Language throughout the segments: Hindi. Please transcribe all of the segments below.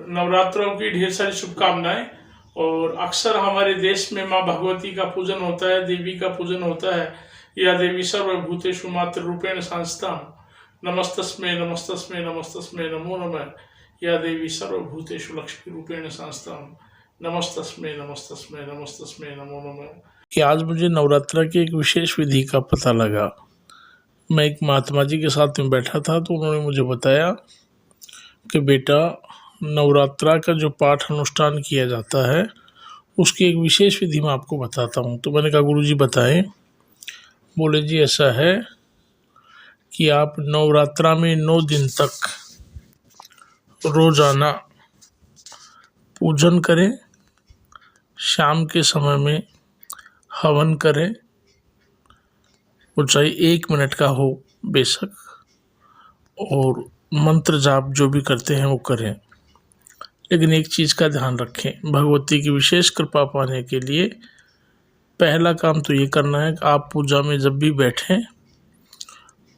नवरात्रों की ढेर सारी शुभकामनाएं। और अक्सर हमारे देश में माँ भगवती का पूजन होता है, देवी का पूजन होता है। या देवी सर्वभूतेषु मातृ रूपेण संस्थितां नमस्तस्मै नमस्तस्मै नमस्तस्मै नमो नमः। या देवी सर्वभूतेषु लक्ष्मी रूपेण संस्थितां नमस्तस्मै नमस्तस्मै नमस्तस्मै नमो नमः। कि आज मुझे नवरात्रा की एक विशेष विधि का पता लगा। मैं एक महात्मा जी के साथ में बैठा था तो उन्होंने मुझे बताया कि बेटा, नवरात्रा का जो पाठ अनुष्ठान किया जाता है उसकी एक विशेष विधि मैं आपको बताता हूँ। तो मैंने कहा गुरुजी बताएं। बोले जी ऐसा है कि आप नवरात्रा में 9 दिन तक रोजाना पूजन करें, शाम के समय में हवन करें, वो चाहे 1 मिनट का हो बेशक, और मंत्र जाप जो भी करते हैं वो करें। लेकिन एक चीज़ का ध्यान रखें, भगवती की विशेष कृपा पाने के लिए पहला काम तो ये करना है कि आप पूजा में जब भी बैठें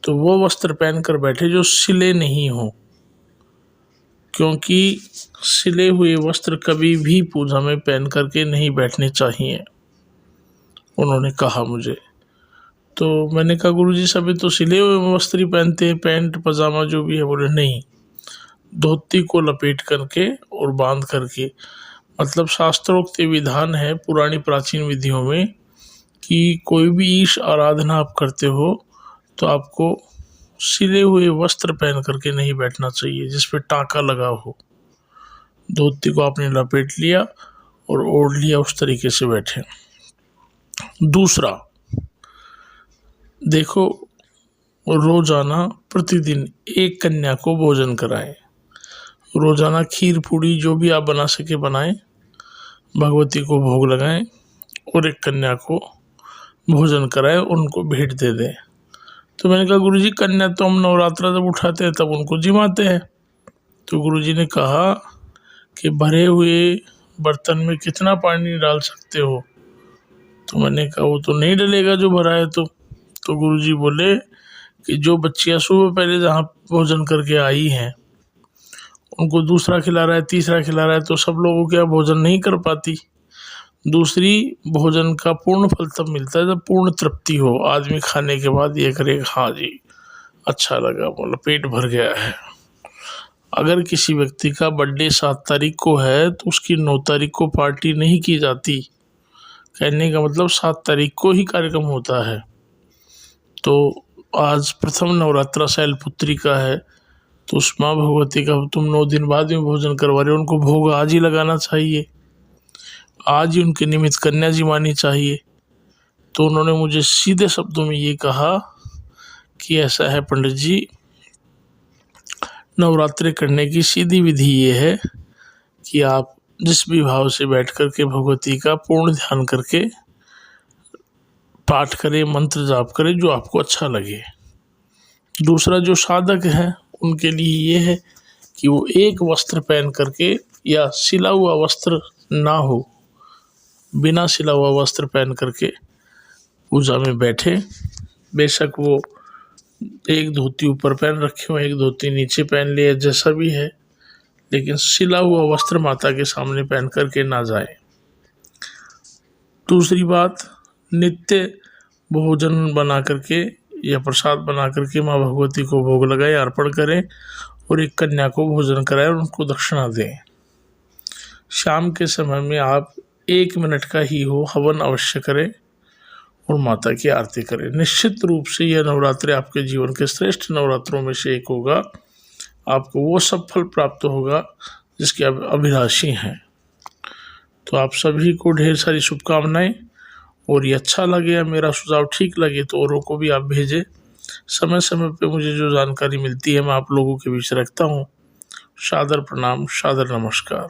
तो वो वस्त्र पहन कर बैठे जो सिले नहीं हो, क्योंकि सिले हुए वस्त्र कभी भी पूजा में पहन करके नहीं बैठने चाहिए, उन्होंने कहा मुझे। तो मैंने कहा गुरुजी सभी तो सिले हुए वस्त्र ही पहनते हैं, पैंट पजामा जो भी है। बोले नहीं, धोती को लपेट करके और बांध करके, मतलब शास्त्रोक्त विधान है पुरानी प्राचीन विधियों में कि कोई भी ईश आराधना आप करते हो तो आपको सिले हुए वस्त्र पहन करके नहीं बैठना चाहिए जिस पे टाँका लगा हो। धोती को आपने लपेट लिया और ओढ़ लिया, उस तरीके से बैठे। दूसरा, देखो, रोजाना प्रतिदिन एक कन्या को भोजन कराएं। रोजाना खीर पूड़ी जो भी आप बना सके बनाएं, भगवती को भोग लगाएं और एक कन्या को भोजन कराएं, उनको भेंट दे दें। तो मैंने कहा गुरुजी कन्या तो हम नवरात्रा जब उठाते हैं तब उनको जिमाते हैं। तो गुरुजी ने कहा कि भरे हुए बर्तन में कितना पानी डाल सकते हो? तो मैंने कहा वो तो नहीं डलेगा जो भरा है। तो गुरुजी बोले कि जो बच्चियां सुबह पहले जहाँ भोजन करके आई हैं उनको दूसरा खिला रहा है, तीसरा खिला रहा है, तो सब लोगों क्या भोजन नहीं कर पाती। दूसरी, भोजन का पूर्ण फल तब मिलता है जब पूर्ण तृप्ति हो। आदमी खाने के बाद ये करे हाँ जी अच्छा लगा, बोला पेट भर गया है। अगर किसी व्यक्ति का बर्थडे 7 तारीख को है तो उसकी 9 तारीख को पार्टी नहीं की जाती। कहने का मतलब 7 तारीख को ही कार्यक्रम होता है। तो आज प्रथम नवरात्रा शैलपुत्री का है तो उस माँ भगवती का तुम 9 दिन बाद में भोजन करवा रहे हो, उनको भोग आज ही लगाना चाहिए, आज ही उनके निमित्त कन्या जी मानी चाहिए। तो उन्होंने मुझे सीधे शब्दों में ये कहा कि ऐसा है पंडित जी, नवरात्रि करने की सीधी विधि ये है कि आप जिस भी भाव से बैठ कर के भगवती का पूर्ण ध्यान करके पाठ करें, मंत्र जाप करें जो आपको अच्छा लगे। दूसरा, जो साधक हैं उनके लिए ये है कि वो एक वस्त्र पहन करके या सिला हुआ वस्त्र ना हो, बिना सिला हुआ वस्त्र पहन करके पूजा में बैठे। बेशक वो एक धोती ऊपर पहन रखे हो, एक धोती नीचे पहन लिया, जैसा भी है, लेकिन सिला हुआ वस्त्र माता के सामने पहन करके ना जाए। दूसरी बात, नित्य भोजन बना करके या प्रसाद बना करके माँ भगवती को भोग लगाए, अर्पण करें और एक कन्या को भोजन कराएं और उनको दक्षिणा दें। शाम के समय में आप 1 मिनट का ही हो हवन अवश्य करें और माता की आरती करें। निश्चित रूप से यह नवरात्रि आपके जीवन के श्रेष्ठ नवरात्रों में से एक होगा। आपको वो सब फल प्राप्त होगा जिसके आप अभिलाषी हैं। तो आप सभी को ढेर सारी शुभकामनाएं। और ये अच्छा लगे या मेरा सुझाव ठीक लगे तो औरों को भी आप भेजें। समय समय पे मुझे जो जानकारी मिलती है मैं आप लोगों के बीच रखता हूँ। सादर प्रणाम, सादर नमस्कार।